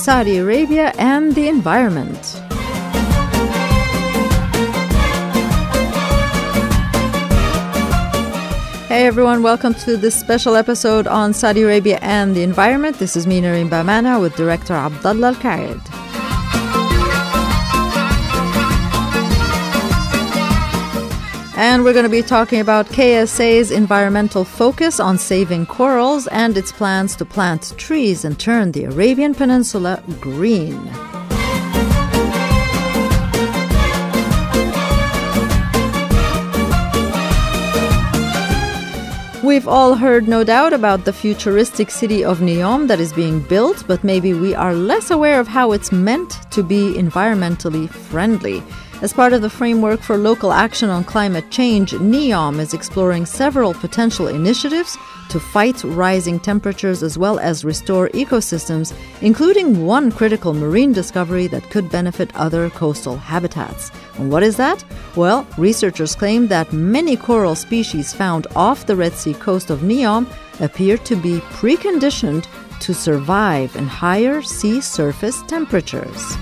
Saudi Arabia and the Environment. Hey everyone, welcome to this special episode on Saudi Arabia and the Environment. This is me, Nerrin, Bamanie, with director Abdullah Al-Qaid. And we're going to be talking about KSA's environmental focus on saving corals and its plans to plant trees and turn the Arabian Peninsula green. We've all heard, no doubt, about the futuristic city of Neom that is being built, but maybe we are less aware of how it's meant to be environmentally friendly. As part of the framework for local action on climate change, Neom is exploring several potential initiatives to fight rising temperatures as well as restore ecosystems, including one critical marine discovery that could benefit other coastal habitats. And what is that? Well, researchers claim that many coral species found off the Red Sea coast of Neom appear to be preconditioned to survive in higher sea surface temperatures.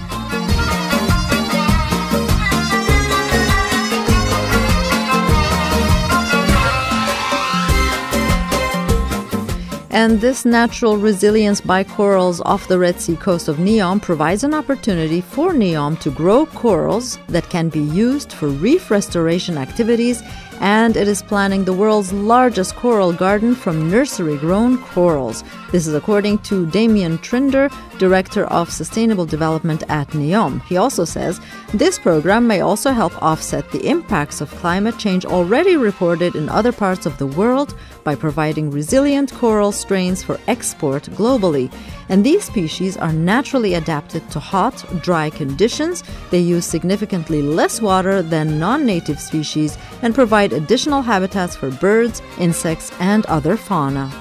And this natural resilience by corals off the Red Sea coast of Neom provides an opportunity for Neom to grow corals that can be used for reef restoration activities, and it is planning the world's largest coral garden from nursery-grown corals. This is according to Damien Trinder, Director of Sustainable Development at Neom. He also says this program may also help offset the impacts of climate change already reported in other parts of the world by providing resilient coral strains for export globally. And these species are naturally adapted to hot, dry conditions. They use significantly less water than non-native species and provide additional habitats for birds, insects, and other fauna.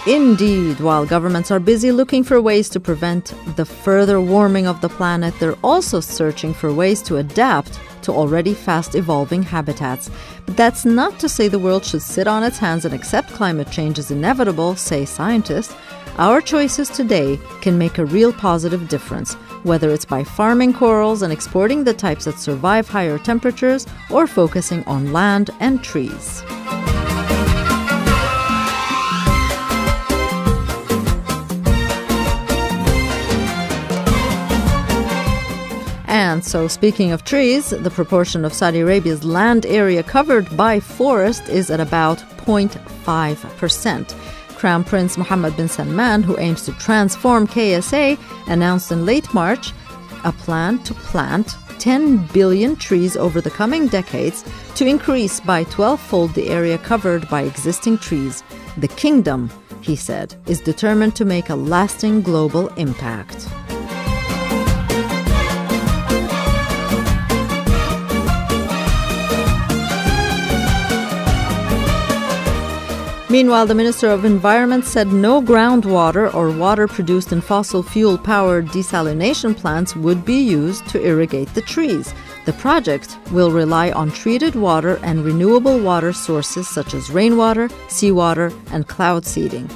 Indeed, while governments are busy looking for ways to prevent the further warming of the planet, they're also searching for ways to adapt to already fast-evolving habitats. But that's not to say the world should sit on its hands and accept climate change as inevitable, say scientists. Our choices today can make a real positive difference, whether it's by farming corals and exporting the types that survive higher temperatures or focusing on land and trees. And so, speaking of trees, the proportion of Saudi Arabia's land area covered by forest is at about 0.5%. Crown Prince Mohammed bin Salman, who aims to transform KSA, announced in late March a plan to plant 10 billion trees over the coming decades to increase by 12-fold the area covered by existing trees. The kingdom, he said, is determined to make a lasting global impact. Meanwhile, the Minister of Environment said no groundwater or water produced in fossil fuel-powered desalination plants would be used to irrigate the trees. The project will rely on treated water and renewable water sources such as rainwater, seawater, and cloud seeding.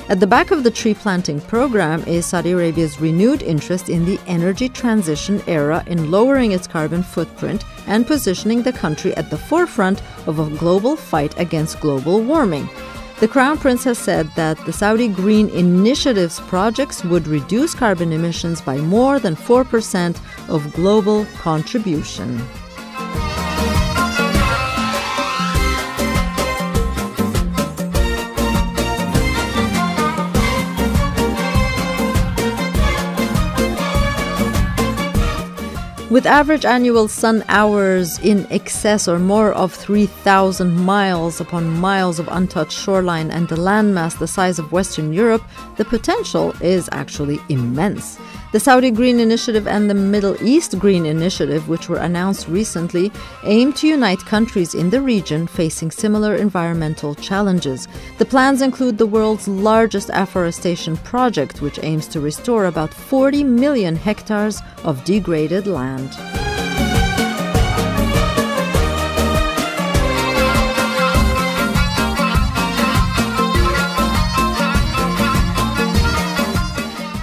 At the back of the tree planting program is Saudi Arabia's renewed interest in the energy transition era in lowering its carbon footprint and positioning the country at the forefront of a global fight against global warming. The Crown Prince has said that the Saudi Green Initiative's projects would reduce carbon emissions by more than 4% of global contribution. With average annual sun hours in excess or more of 3,000 miles upon miles of untouched shoreline and a landmass the size of Western Europe, the potential is actually immense. The Saudi Green Initiative and the Middle East Green Initiative, which were announced recently, aim to unite countries in the region facing similar environmental challenges. The plans include the world's largest afforestation project, which aims to restore about 40 million hectares of degraded land.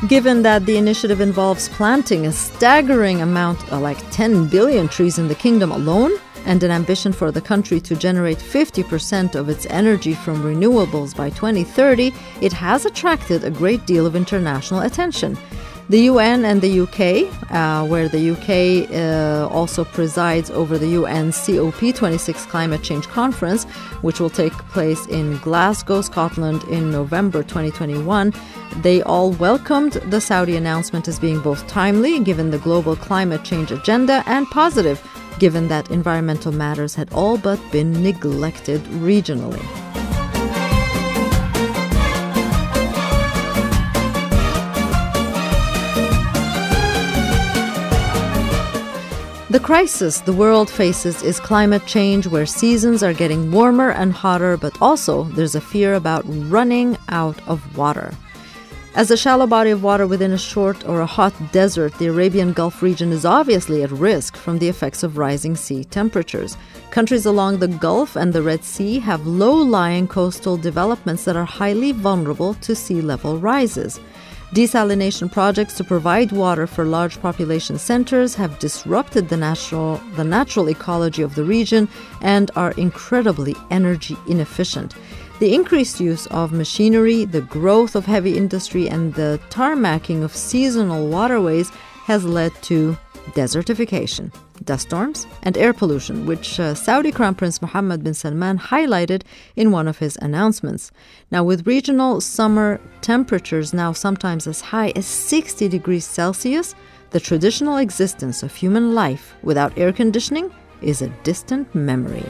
Given that the initiative involves planting a staggering amount, like 10 billion trees in the kingdom alone, and an ambition for the country to generate 50% of its energy from renewables by 2030, it has attracted a great deal of international attention. The UN and the UK, where the UK also presides over the UN's COP26 Climate Change Conference, which will take place in Glasgow, Scotland in November 2021, they all welcomed the Saudi announcement as being both timely, given the global climate change agenda, and positive, given that environmental matters had all but been neglected regionally. The crisis the world faces is climate change, where seasons are getting warmer and hotter, but also there's a fear about running out of water. As a shallow body of water within a short or a hot desert, the Arabian Gulf region is obviously at risk from the effects of rising sea temperatures. Countries along the Gulf and the Red Sea have low-lying coastal developments that are highly vulnerable to sea level rises. Desalination projects to provide water for large population centers have disrupted the natural ecology of the region and are incredibly energy inefficient. The increased use of machinery, the growth of heavy industry, and the tarmacking of seasonal waterways has led to desertification, dust storms, and air pollution, which Saudi Crown Prince Mohammed bin Salman highlighted in one of his announcements. Now, with regional summer temperatures now sometimes as high as 60 degrees Celsius, the traditional existence of human life without air conditioning is a distant memory.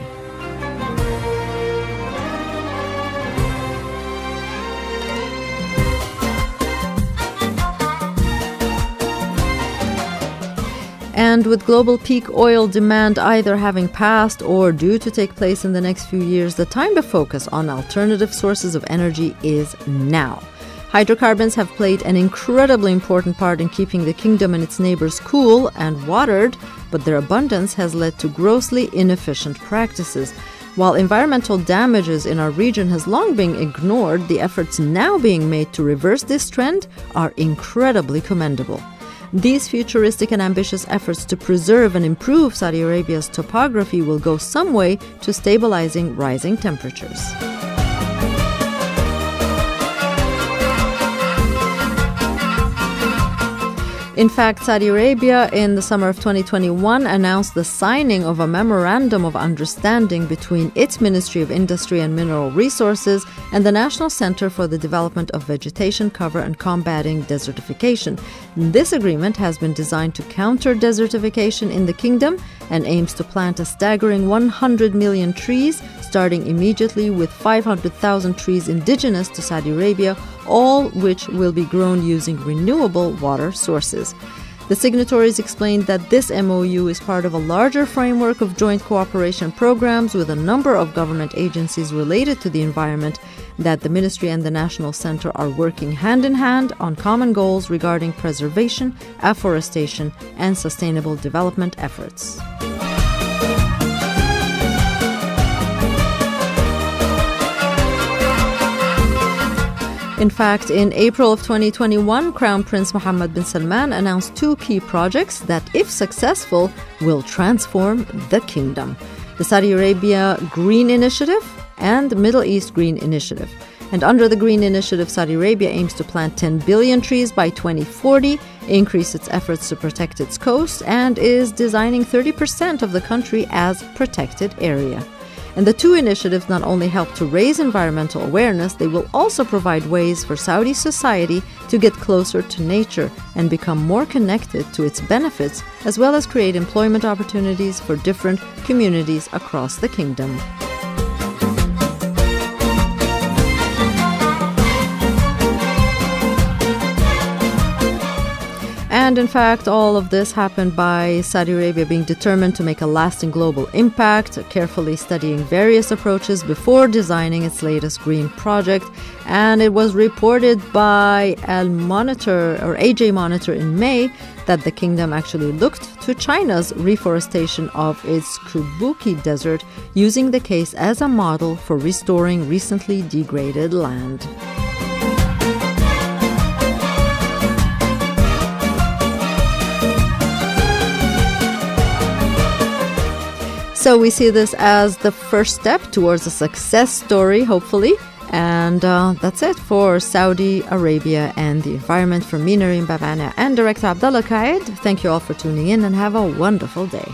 And with global peak oil demand either having passed or due to take place in the next few years, the time to focus on alternative sources of energy is now. Hydrocarbons have played an incredibly important part in keeping the kingdom and its neighbors cool and watered, but their abundance has led to grossly inefficient practices. While environmental damages in our region has long been ignored, the efforts now being made to reverse this trend are incredibly commendable. These futuristic and ambitious efforts to preserve and improve Saudi Arabia's topography will go some way to stabilizing rising temperatures. In fact, Saudi Arabia in the summer of 2021 announced the signing of a memorandum of understanding between its Ministry of Industry and Mineral Resources and the National Center for the Development of Vegetation Cover and Combating Desertification. This agreement has been designed to counter desertification in the kingdom and aims to plant a staggering 100 million trees, starting immediately with 500,000 trees indigenous to Saudi Arabia, all which will be grown using renewable water sources. The signatories explained that this MOU is part of a larger framework of joint cooperation programs with a number of government agencies related to the environment, that the Ministry and the National Center are working hand in hand on common goals regarding preservation, afforestation, and sustainable development efforts. In fact, in April of 2021, Crown Prince Mohammed bin Salman announced two key projects that, if successful, will transform the kingdom: the Saudi Arabia Green Initiative and the Middle East Green Initiative. And under the Green Initiative, Saudi Arabia aims to plant 10 billion trees by 2040, increase its efforts to protect its coast, and is designing 30% of the country as protected area. And the two initiatives not only help to raise environmental awareness, they will also provide ways for Saudi society to get closer to nature and become more connected to its benefits, as well as create employment opportunities for different communities across the kingdom. And in fact, all of this happened by Saudi Arabia being determined to make a lasting global impact, carefully studying various approaches before designing its latest green project. And it was reported by Al Monitor or AJ Monitor in May that the kingdom actually looked to China's reforestation of its Kubuki Desert, using the case as a model for restoring recently degraded land. So we see this as the first step towards a success story, hopefully. And that's it for Saudi Arabia and the environment. From me, Nerrin, Bamanie, and Director Abdullah Qaid. Thank you all for tuning in and have a wonderful day.